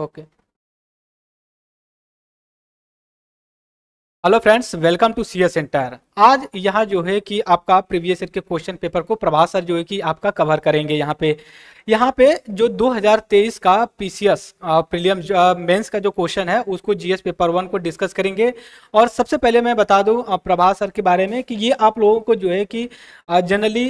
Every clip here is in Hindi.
Okay. Hello friends, welcome to CS centre. आज यहाँ जो है कि आपका प्रीवियस ईयर के क्वेश्चन पेपर को प्रभास सर जो है कि आपका कवर करेंगे। यहाँ पे जो 2023 का पीसीएस प्रीलियम मेंस का जो क्वेश्चन है उसको जीएस पेपर 1 को डिस्कस करेंगे। और सबसे पहले मैं बता दूं प्रभास सर के बारे में कि ये आप लोगों को जो है कि जनरली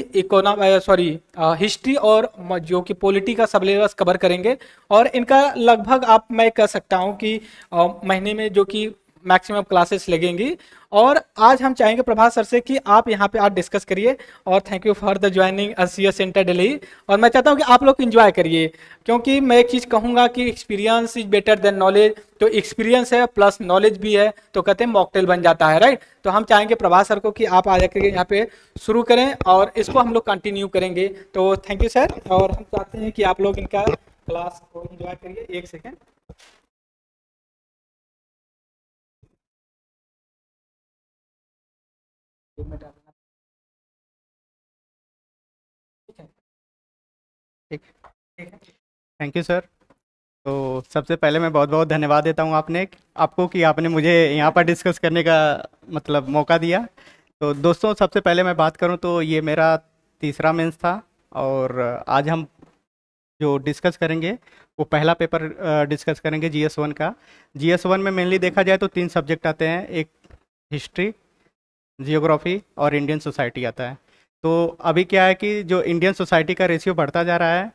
हिस्ट्री और जो कि पॉलिटी का सिलेबस कवर करेंगे। और इनका लगभग मैं कह सकता हूँ कि महीने में जो कि मैक्सिमम क्लासेस लगेंगी। और आज हम चाहेंगे प्रभास सर से कि आप यहाँ पे आज डिस्कस करिए। और thank you for the joining CS centre Delhi. और मैं चाहता हूँ कि आप लोग इंजॉय करिए, क्योंकि मैं एक चीज़ कहूँगा कि experience is better than knowledge. तो एक्सपीरियंस है प्लस नॉलेज भी है तो कहते हैं मॉकटेल बन जाता है, राइट। तो हम चाहेंगे प्रभास सर को कि आप आ जाकर यहाँ पे शुरू करें और इसको हम लोग कंटिन्यू करेंगे। तो थैंक यू सर। और हम चाहते हैं कि आप लोग इनका क्लास को इंजॉय करिए। एक सेकेंड। ठीक ठीक है। Thank you sir. तो सबसे पहले मैं बहुत बहुत धन्यवाद देता हूँ आपको कि आपने मुझे यहाँ पर डिस्कस करने का मतलब मौका दिया। तो दोस्तों, सबसे पहले मैं बात करूँ तो ये मेरा तीसरा मेंस था। और आज हम जो डिस्कस करेंगे वो पहला पेपर डिस्कस करेंगे GS1 का। GS1 में मेनली देखा जाए तो 3 सब्जेक्ट आते हैं, एक हिस्ट्री, जियोग्राफी और इंडियन सोसाइटी आता है। तो अभी क्या है कि जो इंडियन सोसाइटी का रेशियो बढ़ता जा रहा है,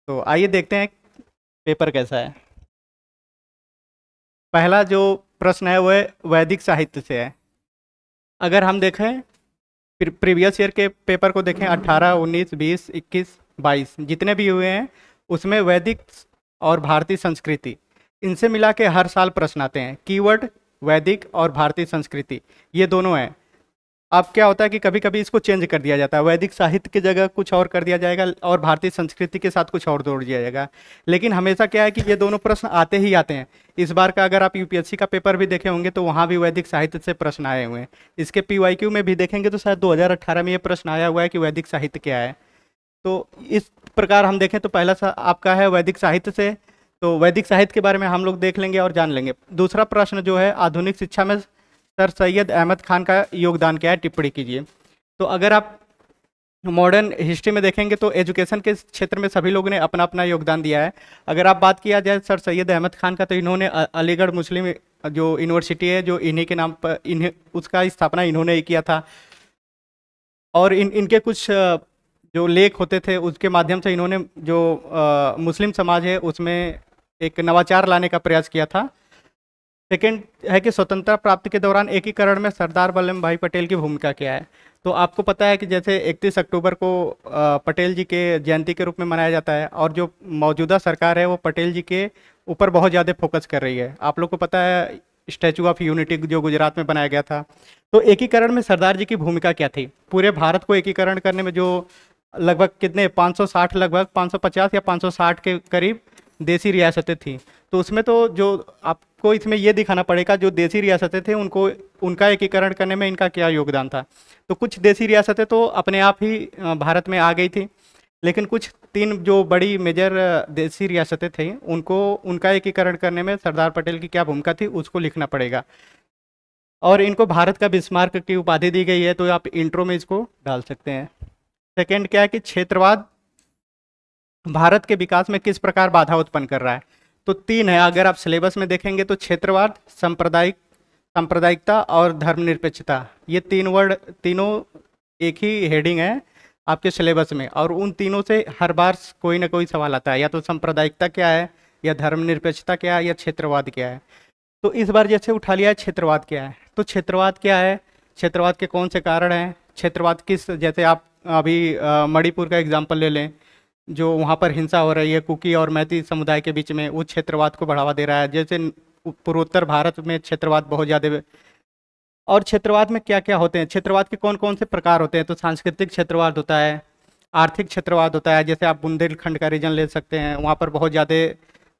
तो आइए देखते हैं पेपर कैसा है। पहला जो प्रश्न है वो है वैदिक साहित्य से है। अगर हम देखें प्रीवियस ईयर के पेपर को देखें, 18, 19, 20, 21, 22 जितने भी हुए हैं उसमें वैदिक और भारतीय संस्कृति इनसे मिला के हर साल प्रश्न आते हैं। कीवर्ड वैदिक और भारतीय संस्कृति ये दोनों हैं। अब क्या होता है कि कभी कभी इसको चेंज कर दिया जाता है, वैदिक साहित्य की जगह कुछ और कर दिया जाएगा और भारतीय संस्कृति के साथ कुछ और जोड़ दिया जाएगा। लेकिन हमेशा क्या है कि ये दोनों प्रश्न आते ही आते हैं। इस बार का अगर आप यूपीएससी का पेपर भी देखे होंगे तो वहाँ भी वैदिक साहित्य से प्रश्न आए हुए हैं। इसके पीवाईक्यू में भी देखेंगे तो शायद 2018 में ये प्रश्न आया हुआ है कि वैदिक साहित्य क्या है। तो इस प्रकार हम देखें तो पहला आपका है वैदिक साहित्य से। तो वैदिक साहित्य के बारे में हम लोग देख लेंगे और जान लेंगे। दूसरा प्रश्न जो है आधुनिक शिक्षा में सर सैयद अहमद खान का योगदान क्या है, टिप्पणी कीजिए। तो अगर आप मॉडर्न हिस्ट्री में देखेंगे तो एजुकेशन के क्षेत्र में सभी लोगों ने अपना अपना योगदान दिया है। अगर आप बात किया जाए सर सैयद अहमद खान का, तो इन्होंने अलीगढ़ मुस्लिम जो यूनिवर्सिटी है जो इन्हीं के नाम पर उसका स्थापना इन्होंने ही किया था। और इनके कुछ जो लेख होते थे उसके माध्यम से इन्होंने जो मुस्लिम समाज है उसमें एक नवाचार लाने का प्रयास किया था। सेकेंड है कि स्वतंत्रता प्राप्ति के दौरान एकीकरण में सरदार वल्लभ भाई पटेल की भूमिका क्या है। तो आपको पता है कि जैसे 31 अक्टूबर को पटेल जी के जयंती के रूप में मनाया जाता है और जो मौजूदा सरकार है वो पटेल जी के ऊपर बहुत ज़्यादा फोकस कर रही है। आप लोग को पता है स्टैचू ऑफ यूनिटी जो गुजरात में बनाया गया था। तो एकीकरण में सरदार जी की भूमिका क्या थी? पूरे भारत को एकीकरण करने में जो लगभग कितने 560 लगभग 550 या 560 के करीब देसी रियासतें थी। तो उसमें तो जो आपको इसमें ये दिखाना पड़ेगा जो देसी रियासतें थे उनको उनका एकीकरण करने में इनका क्या योगदान था। तो कुछ देसी रियासतें तो अपने आप ही भारत में आ गई थी, लेकिन कुछ 3 जो बड़ी मेजर देसी रियासतें थी उनका एकीकरण करने में सरदार पटेल की क्या भूमिका थी उसको लिखना पड़ेगा। और इनको भारत का बिस्मार्क की उपाधि दी गई है, तो आप इंट्रो में इसको डाल सकते हैं। सेकेंड क्या है कि क्षेत्रवाद भारत के विकास में किस प्रकार बाधा उत्पन्न कर रहा है। तो 3 है। अगर आप सिलेबस में देखेंगे तो क्षेत्रवाद, सांप्रदायिकता और धर्मनिरपेक्षता, ये 3 वर्ड तीनों एक ही हेडिंग है आपके सिलेबस में। और उन तीनों से हर बार कोई ना कोई सवाल आता है, या तो सांप्रदायिकता क्या है, या धर्मनिरपेक्षता क्या है, या क्षेत्रवाद क्या है। तो इस बार जैसे उठा लिया है क्षेत्रवाद क्या है। तो क्षेत्रवाद क्या है, क्षेत्रवाद के कौन से कारण हैं, क्षेत्रवाद किस, जैसे आप अभी मणिपुर का एग्जाम्पल ले लें, जो वहाँ पर हिंसा हो रही है कुकी और मैती समुदाय के बीच में, वो क्षेत्रवाद को बढ़ावा दे रहा है। जैसे पूर्वोत्तर भारत में क्षेत्रवाद बहुत ज़्यादा। और क्षेत्रवाद में क्या क्या होते हैं, क्षेत्रवाद के कौन कौन से प्रकार होते हैं। तो सांस्कृतिक क्षेत्रवाद होता है, आर्थिक क्षेत्रवाद होता है, जैसे आप बुंदेलखंड का रीजन ले सकते हैं, वहाँ पर बहुत ज़्यादा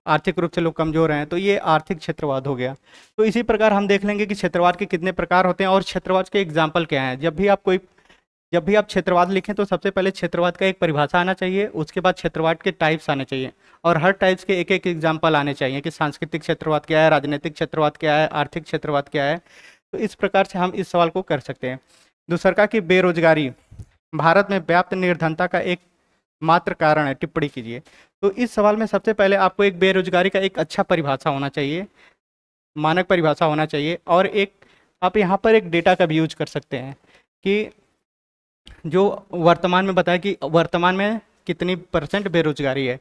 आर्थिक रूप से लोग कमज़ोर हैं, तो ये आर्थिक क्षेत्रवाद हो गया। तो इसी प्रकार हम देख लेंगे कि क्षेत्रवाद के कितने प्रकार होते हैं और क्षेत्रवाद के एग्जाम्पल क्या हैं। जब भी आप कोई जब भी आप क्षेत्रवाद लिखें तो सबसे पहले क्षेत्रवाद का एक परिभाषा आना चाहिए, उसके बाद क्षेत्रवाद के टाइप्स आने चाहिए, और हर टाइप्स के एक एक एग्जाम्पल आने चाहिए कि सांस्कृतिक क्षेत्रवाद क्या है, राजनीतिक क्षेत्रवाद क्या है, आर्थिक क्षेत्रवाद क्या है। तो इस प्रकार से हम इस सवाल को कर सकते हैं। दूसरा की बेरोजगारी भारत में व्याप्त निर्धनता का एक मात्र कारण है, टिप्पणी कीजिए। तो इस सवाल में सबसे पहले आपको एक बेरोजगारी का एक अच्छा परिभाषा होना चाहिए, मानक परिभाषा होना चाहिए, और एक आप यहाँ पर एक डेटा का भी यूज कर सकते हैं कि जो वर्तमान में बताया कि वर्तमान में कितनी परसेंट बेरोजगारी है।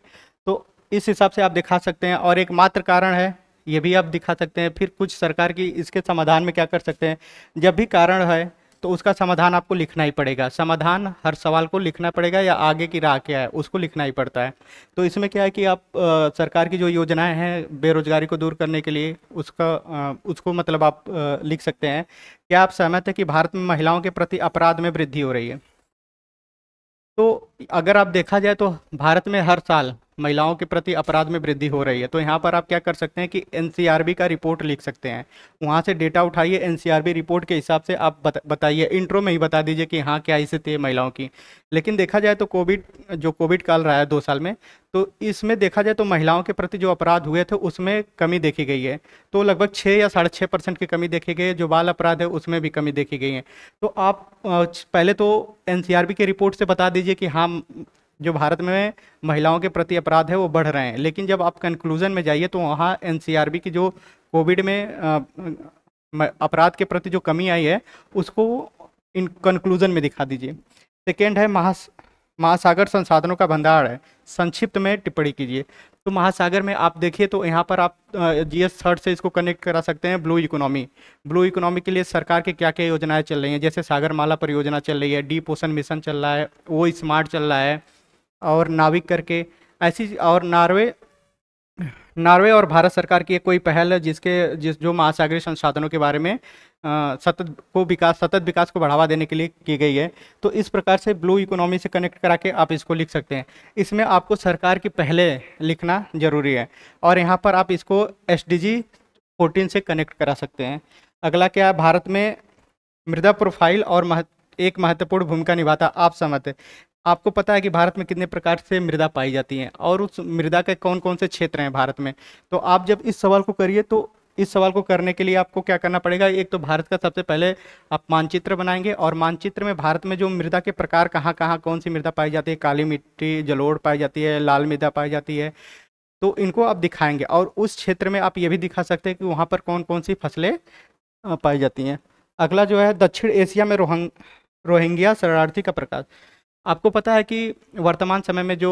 तो इस हिसाब से आप दिखा सकते हैं, और एक मात्र कारण है ये भी आप दिखा सकते हैं। फिर कुछ सरकार की इसके समाधान में क्या कर सकते हैं, जब भी कारण है तो उसका समाधान आपको लिखना ही पड़ेगा। समाधान हर सवाल को लिखना पड़ेगा, या आगे की राह क्या है उसको लिखना ही पड़ता है। तो इसमें क्या है कि आप सरकार की जो योजनाएं हैं बेरोजगारी को दूर करने के लिए उसको मतलब आप लिख सकते हैं। क्या आप सहमत हैं कि भारत में महिलाओं के प्रति अपराध में वृद्धि हो रही है? तो अगर आप देखा जाए तो भारत में हर साल महिलाओं के प्रति अपराध में वृद्धि हो रही है। तो यहाँ पर आप क्या कर सकते हैं कि एनसीआरबी का रिपोर्ट लिख सकते हैं, वहाँ से डेटा उठाइए, एनसीआरबी रिपोर्ट के हिसाब से आप बताइए, इंट्रो में ही बता दीजिए कि हाँ क्या स्थिति है महिलाओं की। लेकिन देखा जाए तो कोविड काल रहा है 2 साल में, तो इसमें देखा जाए तो महिलाओं के प्रति जो अपराध हुए थे उसमें कमी देखी गई है। तो लगभग 6 या 6.5% की कमी देखी गई है। जो बाल अपराध है उसमें भी कमी देखी गई है। तो आप पहले तो एनसीआरबी की रिपोर्ट से बता दीजिए कि हाँ जो भारत में महिलाओं के प्रति अपराध है वो बढ़ रहे हैं। लेकिन जब आप कंक्लूजन में जाइए तो वहाँ एनसीआरबी की जो कोविड में अपराध के प्रति जो कमी आई है उसको इन कंक्लूजन में दिखा दीजिए। सेकेंड है महासागर संसाधनों का भंडार है, संक्षिप्त में टिप्पणी कीजिए। तो महासागर में आप देखिए तो यहाँ पर आप जीएस थर्ड से इसको कनेक्ट करा सकते हैं। ब्लू इकोनॉमी के लिए सरकार की क्या क्या योजनाएं चल रही हैं, जैसे सागरमाला परियोजना चल रही है, डीप ओशन मिशन चल रहा है, वो स्मार्ट चल रहा है, और नाविक करके ऐसी, और नॉर्वे और भारत सरकार की एक कोई पहल है जो महासागरीय संसाधनों के बारे में सतत विकास को बढ़ावा देने के लिए की गई है। तो इस प्रकार से ब्लू इकोनॉमी से कनेक्ट करा के आप इसको लिख सकते हैं। इसमें आपको सरकार की पहले लिखना जरूरी है, और यहाँ पर आप इसको SDG 14 से कनेक्ट करा सकते हैं। अगला क्या है, भारत में मृदा प्रोफाइल और एक महत्वपूर्ण भूमिका निभाता, आप सहमत है? आपको पता है कि भारत में कितने प्रकार से मृदा पाई जाती हैं, और उस मृदा के कौन कौन से क्षेत्र हैं भारत में? तो आप जब इस सवाल को करिए तो इस सवाल को करने के लिए आपको क्या करना पड़ेगा, एक तो भारत का सबसे पहले आप मानचित्र बनाएंगे, और मानचित्र में भारत में जो मृदा के प्रकार कहाँ कहाँ कौन सी मृदा पाई जाती है, काली मिट्टी, जलोढ़ पाई जाती है, लाल मृदा पाई जाती है, तो इनको आप दिखाएंगे। और उस क्षेत्र में आप ये भी दिखा सकते हैं कि वहाँ पर कौन कौन सी फसलें पाई जाती हैं। अगला जो है दक्षिण एशिया में रोहिंग्या शरणार्थी का प्रकार। आपको पता है कि वर्तमान समय में जो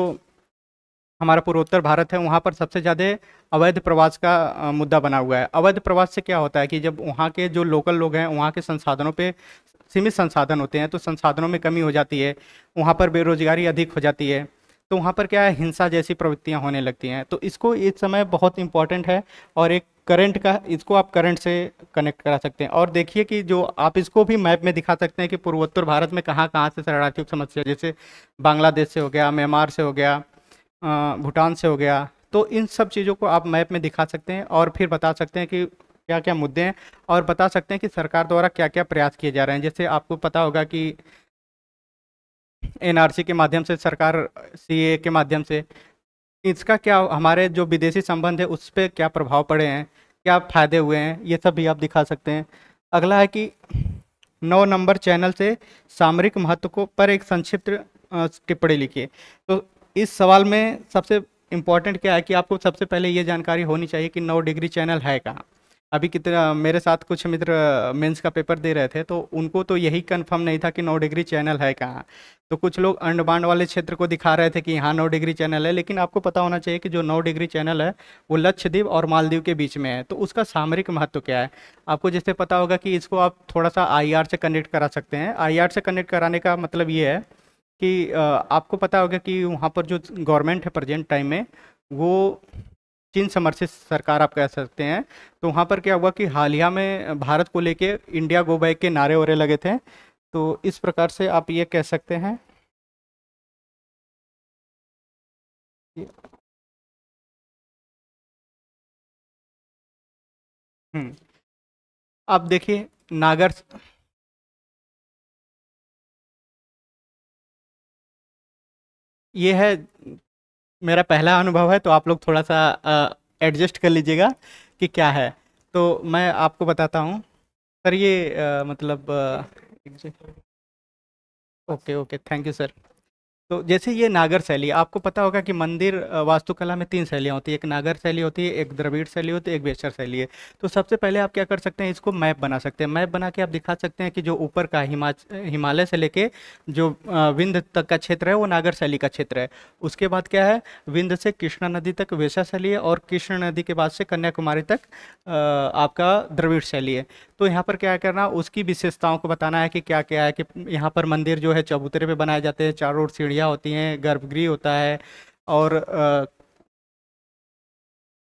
हमारा पूर्वोत्तर भारत है वहाँ पर सबसे ज़्यादा अवैध प्रवास का मुद्दा बना हुआ है। अवैध प्रवास से क्या होता है कि जब वहाँ के जो लोकल लोग हैं वहाँ के संसाधनों पे सीमित संसाधन होते हैं, तो संसाधनों में कमी हो जाती है, वहाँ पर बेरोजगारी अधिक हो जाती है, तो वहाँ पर क्या है, हिंसा जैसी प्रवृत्तियाँ होने लगती हैं। तो इसको इस समय बहुत इंपॉर्टेंट है, और एक करंट का इसको आप करंट से कनेक्ट करा सकते हैं। और देखिए कि जो आप इसको भी मैप में दिखा सकते हैं कि पूर्वोत्तर भारत में कहाँ कहाँ से शरणार्थियों की समस्या, जैसे बांग्लादेश से हो गया, म्यांमार से हो गया, भूटान से हो गया। तो इन सब चीज़ों को आप मैप में दिखा सकते हैं, और फिर बता सकते हैं कि क्या क्या मुद्दे हैं, और बता सकते हैं कि सरकार द्वारा क्या क्या प्रयास किए जा रहे हैं। जैसे आपको पता होगा कि NRC के माध्यम से, सरकार CA के माध्यम से, इसका क्या हमारे जो विदेशी संबंध है उस पर क्या प्रभाव पड़े हैं, क्या फायदे हुए हैं, ये सब भी आप दिखा सकते हैं। अगला है कि 9 नंबर चैनल से सामरिक महत्व को पर एक संक्षिप्त टिप्पणी लिखिए। तो इस सवाल में सबसे इम्पोर्टेंट क्या है कि आपको सबसे पहले ये जानकारी होनी चाहिए कि 9 डिग्री चैनल है कहाँ। अभी कितना मेरे साथ कुछ मित्र मेंस का पेपर दे रहे थे, तो उनको तो यही कंफर्म नहीं था कि 9 डिग्री चैनल है कहाँ। तो कुछ लोग अंडमान वाले क्षेत्र को दिखा रहे थे कि यहाँ 9 डिग्री चैनल है, लेकिन आपको पता होना चाहिए कि जो 9 डिग्री चैनल है वो लक्षद्वीप और मालदीव के बीच में है। तो उसका सामरिक महत्व क्या है, आपको जैसे पता होगा कि इसको आप थोड़ा सा IR से कनेक्ट करा सकते हैं। IR से कनेक्ट कराने का मतलब ये है कि आपको पता होगा कि वहाँ पर जो गवर्नमेंट है प्रेजेंट टाइम में, वो चीन समर्थित सरकार आप कह सकते हैं। तो वहाँ पर क्या हुआ कि हालिया में भारत को लेके इंडिया गो बैक के नारे वारे लगे थे। तो इस प्रकार से आप ये कह सकते हैं। हम्म आप देखिए नागर ये है मेरा पहला अनुभव है, तो आप लोग थोड़ा सा एडजस्ट कर लीजिएगा कि क्या है। तो मैं आपको बताता हूँ सर, ये मतलब okay okay, thank you sir. तो जैसे ये नागर शैली, आपको पता होगा कि मंदिर वास्तुकला में 3 शैलियाँ होती है, एक नागर शैली होती है, एक द्रविड़ शैली होती है, एक बेशर शैली है। तो सबसे पहले आप क्या कर सकते हैं, इसको मैप बना सकते हैं। मैप बना के आप दिखा सकते हैं कि जो ऊपर का हिमालय से लेके जो विंध्य तक का क्षेत्र है वो नागर शैली का क्षेत्र है। उसके बाद क्या है, विंध्य से कृष्णा नदी तक वेशा शैली है, और कृष्णा नदी के बाद से कन्याकुमारी तक आपका द्रविड़ शैली है। तो यहाँ पर क्या करना, उसकी विशेषताओं को बताना है कि क्या क्या है, कि यहाँ पर मंदिर जो है चबूतरे पे बनाए जाते हैं, चारों ओर सीढ़ियाँ होती हैं, गर्भगृह होता है, और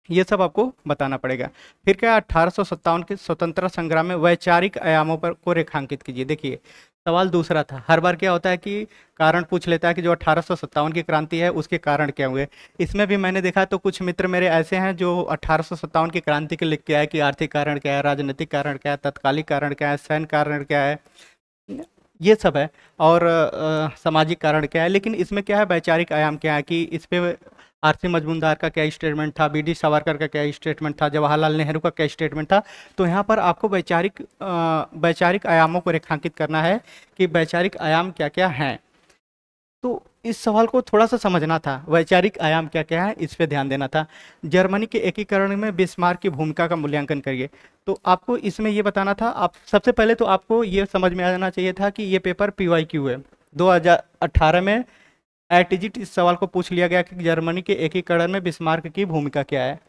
ये सब आपको बताना पड़ेगा। फिर क्या, 1857 के स्वतंत्रता संग्राम में वैचारिक आयामों पर को रेखांकित कीजिए। देखिए सवाल दूसरा था, हर बार क्या होता है कि कारण पूछ लेता है कि जो 1857 की क्रांति है उसके कारण क्या हुए। इसमें भी मैंने देखा तो कुछ मित्र मेरे ऐसे हैं जो 1857 की क्रांति के लिख के आए कि आर्थिक कारण क्या है, राजनीतिक कारण क्या है, तत्कालिक कारण क्या है, सैन्य कारण क्या है, ये सब है, और सामाजिक कारण क्या है। लेकिन इसमें क्या है, वैचारिक आयाम क्या है, कि इस पे आरसी मजूमदार का क्या स्टेटमेंट था, बीडी सावरकर का क्या स्टेटमेंट था, जवाहरलाल नेहरू का क्या स्टेटमेंट था। तो यहाँ पर आपको वैचारिक आयामों को रेखांकित करना है कि वैचारिक आयाम क्या क्या हैं। तो इस सवाल को थोड़ा सा समझना था, वैचारिक आयाम क्या क्या है इस पे ध्यान देना था। जर्मनी के एकीकरण में बिस्मार्क की भूमिका का मूल्यांकन करिए। तो आपको इसमें ये बताना था, आप सबसे पहले तो आपको ये समझ में आ जाना चाहिए था कि ये पेपर PYQ है। 2018 में एटीजीटी इस सवाल को पूछ लिया गया कि जर्मनी के एकीकरण में बिस्मार्क की भूमिका क्या है।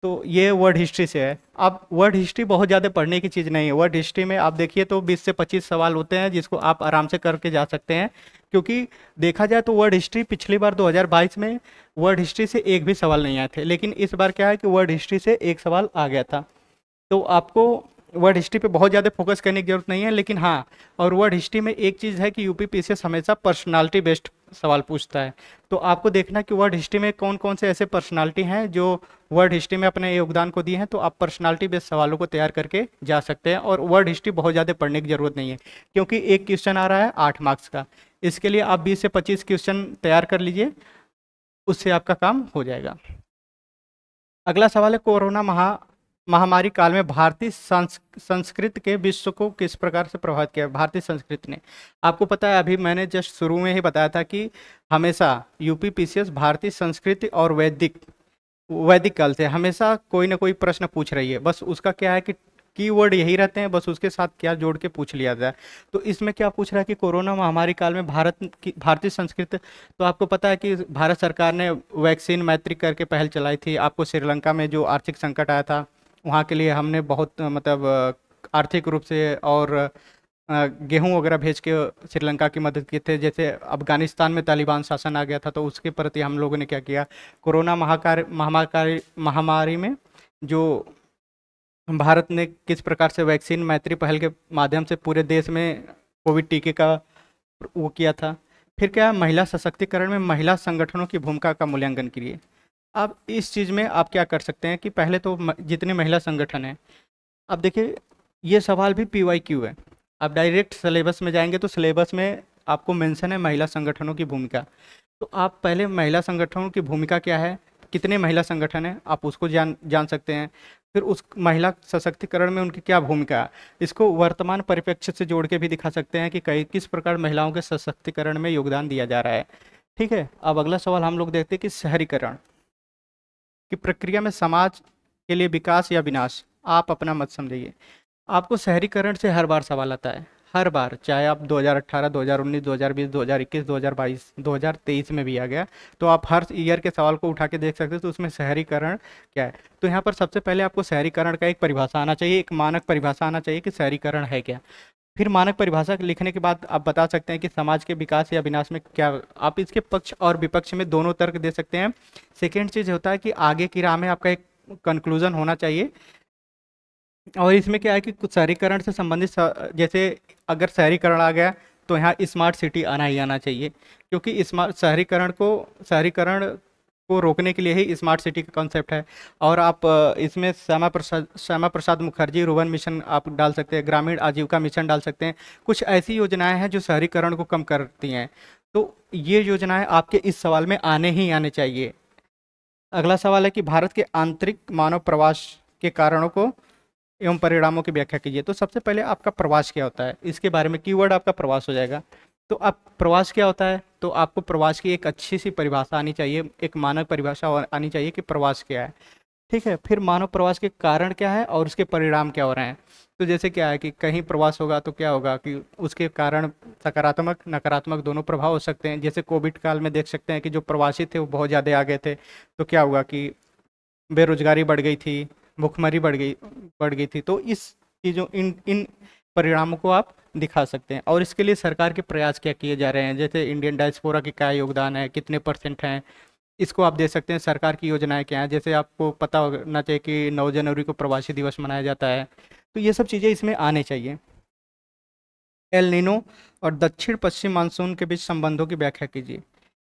तो ये वर्ड हिस्ट्री से है। अब वर्ड हिस्ट्री बहुत ज़्यादा पढ़ने की चीज़ नहीं है। वर्ड हिस्ट्री में आप देखिए तो 20 से 25 सवाल होते हैं जिसको आप आराम से करके जा सकते हैं, क्योंकि देखा जाए तो वर्ड हिस्ट्री पिछली बार 2022 में वर्ड हिस्ट्री से एक भी सवाल नहीं आए थे, लेकिन इस बार क्या है कि वर्ड हिस्ट्री से एक सवाल आ गया था। तो आपको वर्ड हिस्ट्री पे बहुत ज़्यादा फोकस करने की जरूरत नहीं है, लेकिन हाँ, और वर्ड हिस्ट्री में एक चीज़ है कि यूपी पीसीएस हमेशा पर्सनालिटी बेस्ड सवाल पूछता है। तो आपको देखना कि वर्ड हिस्ट्री में कौन कौन से ऐसे पर्सनालिटी हैं जो वर्ड हिस्ट्री में अपने योगदान को दिए हैं। तो आप पर्सनालिटी बेस्ड सवालों को तैयार करके जा सकते हैं, और वर्ड हिस्ट्री बहुत ज़्यादा पढ़ने की जरूरत नहीं है, क्योंकि एक क्वेश्चन आ रहा है 8 मार्क्स का। इसके लिए आप 20 से 25 क्वेश्चन तैयार कर लीजिए, उससे आपका काम हो जाएगा। अगला सवाल है, कोरोना महामारी काल में भारतीय संस्कृति के विश्व को किस प्रकार से प्रभावित किया भारतीय संस्कृति ने। आपको पता है, अभी मैंने जस्ट शुरू में ही बताया था कि हमेशा यूपी पीसीएस भारतीय संस्कृति और वैदिक काल से हमेशा कोई ना कोई प्रश्न पूछ रही है। बस उसका क्या है कि कीवर्ड यही रहते हैं, बस उसके साथ क्या जोड़ के पूछ लिया जाए। तो इसमें क्या पूछ रहा है कि कोरोना महामारी काल में भारतीय संस्कृति। तो आपको पता है कि भारत सरकार ने वैक्सीन मैत्री करके पहल चलाई थी। आपको श्रीलंका में जो आर्थिक संकट आया था, वहाँ के लिए हमने बहुत मतलब आर्थिक रूप से और गेहूं वगैरह भेज के श्रीलंका की मदद की थे। जैसे अफगानिस्तान में तालिबान शासन आ गया था, तो उसके प्रति हम लोगों ने क्या किया, कोरोना महामारी में जो भारत ने किस प्रकार से वैक्सीन मैत्री पहल के माध्यम से पूरे देश में कोविड टीके का वो किया था। फिर क्या, महिला सशक्तिकरण में महिला संगठनों की भूमिका का मूल्यांकन करिए। अब इस चीज़ में आप क्या कर सकते हैं कि पहले तो जितने महिला संगठन हैं, अब देखिए ये सवाल भी PYQ है। आप डायरेक्ट सिलेबस में जाएंगे तो सिलेबस में आपको मेंशन है महिला संगठनों की भूमिका। तो आप पहले महिला संगठनों की भूमिका क्या है, कितने महिला संगठन हैं, आप उसको जान सकते हैं। फिर उस महिला सशक्तिकरण में उनकी क्या भूमिका है, इसको वर्तमान परिप्रेक्ष्य से जोड़ के भी दिखा सकते हैं कि किस प्रकार महिलाओं के सशक्तिकरण में योगदान दिया जा रहा है। ठीक है, अब अगला सवाल हम लोग देखते हैं कि शहरीकरण की प्रक्रिया में समाज के लिए विकास या विनाश। आप अपना मत समझिए। आपको शहरीकरण से हर बार सवाल आता है, हर बार, चाहे आप 2018, 2019, 2020, 2021, 2022, 2023 में भी आ गया, तो आप हर ईयर के सवाल को उठा के देख सकते हो। तो उसमें शहरीकरण क्या है, तो यहाँ पर सबसे पहले आपको शहरीकरण का एक परिभाषा आना चाहिए, एक मानक परिभाषा आना चाहिए कि शहरीकरण है क्या। फिर मानक परिभाषा लिखने के बाद आप बता सकते हैं कि समाज के विकास या विनाश में क्या, आप इसके पक्ष और विपक्ष में दोनों तर्क दे सकते हैं। सेकेंड चीज़ होता है कि आगे की राह में आपका एक कंक्लूजन होना चाहिए। और इसमें क्या है कि कुछ शहरीकरण से संबंधित जैसे अगर शहरीकरण आ गया तो यहाँ स्मार्ट सिटी आना ही आना चाहिए, क्योंकि शहरीकरण को रोकने के लिए ही स्मार्ट सिटी का कॉन्सेप्ट है। और आप इसमें श्यामा प्रसाद मुखर्जी रुर्बन मिशन आप डाल सकते हैं, ग्रामीण आजीविका मिशन डाल सकते हैं। कुछ ऐसी योजनाएं हैं जो शहरीकरण को कम करती हैं। तो ये योजनाएं आपके इस सवाल में आने ही आने चाहिए। अगला सवाल है कि भारत के आंतरिक मानव प्रवास के कारणों को एवं परिणामों की व्याख्या कीजिए। तो सबसे पहले आपका प्रवास क्या होता है, इसके बारे में कीवर्ड आपका प्रवास हो जाएगा। तो आप प्रवास क्या होता है, तो आपको प्रवास की एक अच्छी सी परिभाषा आनी चाहिए, एक मानक परिभाषा आनी चाहिए कि प्रवास क्या है। ठीक है, फिर मानव प्रवास के कारण क्या है और उसके परिणाम क्या हो रहे हैं। तो जैसे क्या है कि कहीं प्रवास होगा तो क्या होगा कि उसके कारण सकारात्मक नकारात्मक दोनों प्रभाव हो सकते हैं। जैसे कोविड काल में देख सकते हैं कि जो प्रवासी थे वो बहुत ज़्यादा आ गए थे, तो क्या हुआ कि बेरोजगारी बढ़ गई थी, भुखमरी बढ़ गई थी। तो इस चीज़ों इन इन परिणामों को आप दिखा सकते हैं। और इसके लिए सरकार के प्रयास क्या किए जा रहे हैं, जैसे इंडियन डायस्पोरा की क्या योगदान है, कितने % हैं, इसको आप दे सकते हैं। सरकार की योजनाएं क्या हैं, जैसे आपको पता होना चाहिए कि 9 जनवरी को प्रवासी दिवस मनाया जाता है, तो ये सब चीज़ें इसमें आने चाहिए। एल नीनो और दक्षिण पश्चिम मानसून के बीच संबंधों की व्याख्या कीजिए।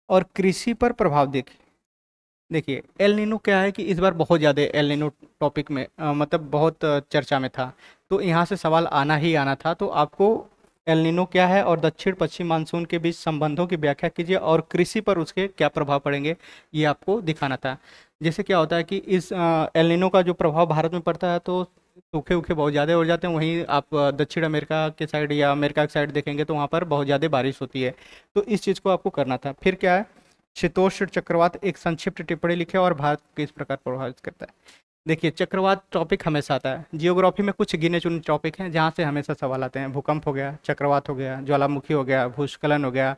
और कृषि पर प्रभाव देखिए एल नीनो क्या है कि इस बार बहुत ज़्यादा एल नीनो टॉपिक में मतलब बहुत चर्चा में था, तो यहाँ से सवाल आना ही आना था। तो आपको एल नीनो क्या है और दक्षिण पश्चिम मानसून के बीच संबंधों की व्याख्या कीजिए और कृषि पर उसके क्या प्रभाव पड़ेंगे, ये आपको दिखाना था। जैसे क्या होता है कि इस एल नीनो का जो प्रभाव भारत में पड़ता है तो सूखे उखे बहुत ज़्यादा हो जाते हैं। वहीं आप दक्षिण अमेरिका के साइड या अमेरिका के साइड देखेंगे तो वहाँ पर बहुत ज़्यादा बारिश होती है। तो इस चीज़ को आपको करना था। फिर क्या है, शीतोष्ण चक्रवात एक संक्षिप्त टिप्पणी लिखे और भारत को इस प्रकार प्रभावित करता है। देखिए चक्रवात टॉपिक हमेशा आता है, जियोग्राफी में कुछ गिने चुने टॉपिक हैं जहाँ से हमेशा सवाल आते हैं। भूकंप हो गया, चक्रवात हो गया, ज्वालामुखी हो गया, भूस्खलन हो गया,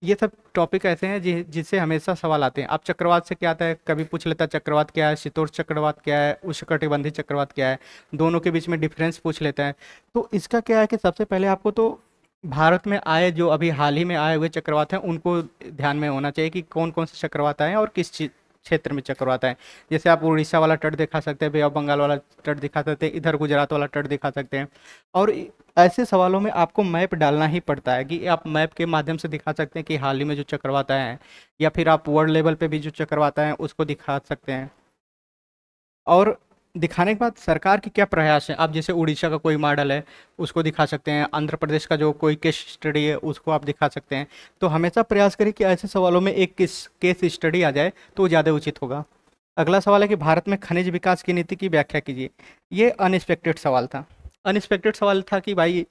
ये सब टॉपिक ऐसे हैं जिससे हमेशा सवाल आते हैं। अब चक्रवात से क्या आता है, कभी पूछ लेता है चक्रवात क्या है, शीतोष्ण चक्रवात क्या है, उष्णकटिबंधीय चक्रवात क्या है, दोनों के बीच में डिफरेंस पूछ लेता है। तो इसका क्या है कि सबसे पहले आपको तो भारत में आए जो अभी हाल ही में आए हुए चक्रवात हैं उनको ध्यान में होना चाहिए कि कौन कौन से चक्रवात आए हैं और किस क्षेत्र में चक्रवात आए। जैसे आप उड़ीसा वाला तट दिखा सकते हैं, बे ऑफ बंगाल वाला तट दिखा सकते हैं, इधर गुजरात वाला तट दिखा सकते हैं। और ऐसे सवालों में आपको मैप डालना ही पड़ता है कि आप मैप के माध्यम से दिखा सकते हैं कि हाल ही में जो चक्रवात आए हैं, या फिर आप वर्ल्ड लेवल पे भी जो चक्रवात आए हैं उसको दिखा सकते हैं। और दिखाने के बाद सरकार की क्या प्रयास है, आप जैसे उड़ीसा का कोई मॉडल है उसको दिखा सकते हैं, आंध्र प्रदेश का जो कोई केस स्टडी है उसको आप दिखा सकते हैं। तो हमेशा प्रयास करें कि ऐसे सवालों में एक केस स्टडी आ जाए तो ज़्यादा उचित होगा। अगला सवाल है कि भारत में खनिज विकास की नीति की व्याख्या कीजिए। ये अनएक्सपेक्टेड सवाल था। अनएक्सपेक्टेड सवाल था कि भाई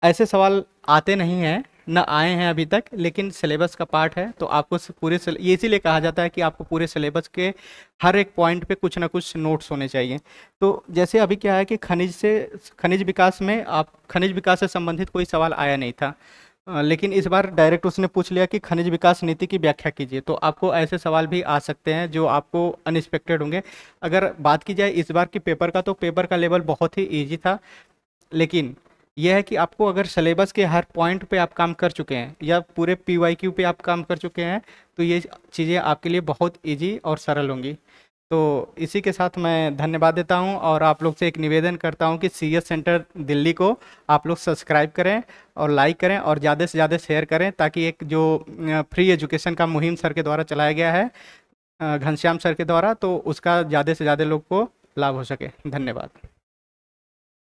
ऐसे सवाल आते नहीं हैं, ना आए हैं अभी तक, लेकिन सिलेबस का पार्ट है तो आपको ये इसीलिए कहा जाता है कि आपको पूरे सिलेबस के हर एक पॉइंट पे कुछ ना कुछ नोट्स होने चाहिए। तो जैसे अभी क्या है कि खनिज विकास से संबंधित कोई सवाल आया नहीं था, लेकिन इस बार डायरेक्ट उसने पूछ लिया कि खनिज विकास नीति की व्याख्या कीजिए। तो आपको ऐसे सवाल भी आ सकते हैं जो आपको अनएक्सपेक्टेड होंगे। अगर बात की जाए इस बार की पेपर का, तो पेपर का लेवल बहुत ही ईजी था, लेकिन यह है कि आपको अगर सिलेबस के हर पॉइंट पे आप काम कर चुके हैं या पूरे PYQ पे आप काम कर चुके हैं तो ये चीज़ें आपके लिए बहुत इजी और सरल होंगी। तो इसी के साथ मैं धन्यवाद देता हूं और आप लोग से एक निवेदन करता हूं कि CS सेंटर दिल्ली को आप लोग सब्सक्राइब करें और लाइक करें और ज़्यादा से ज़्यादा शेयर करें, ताकि एक जो फ्री एजुकेशन का मुहिम सर के द्वारा चलाया गया है, घनश्याम सर के द्वारा, तो उसका ज़्यादा से ज़्यादा लोग को लाभ हो सके। धन्यवाद।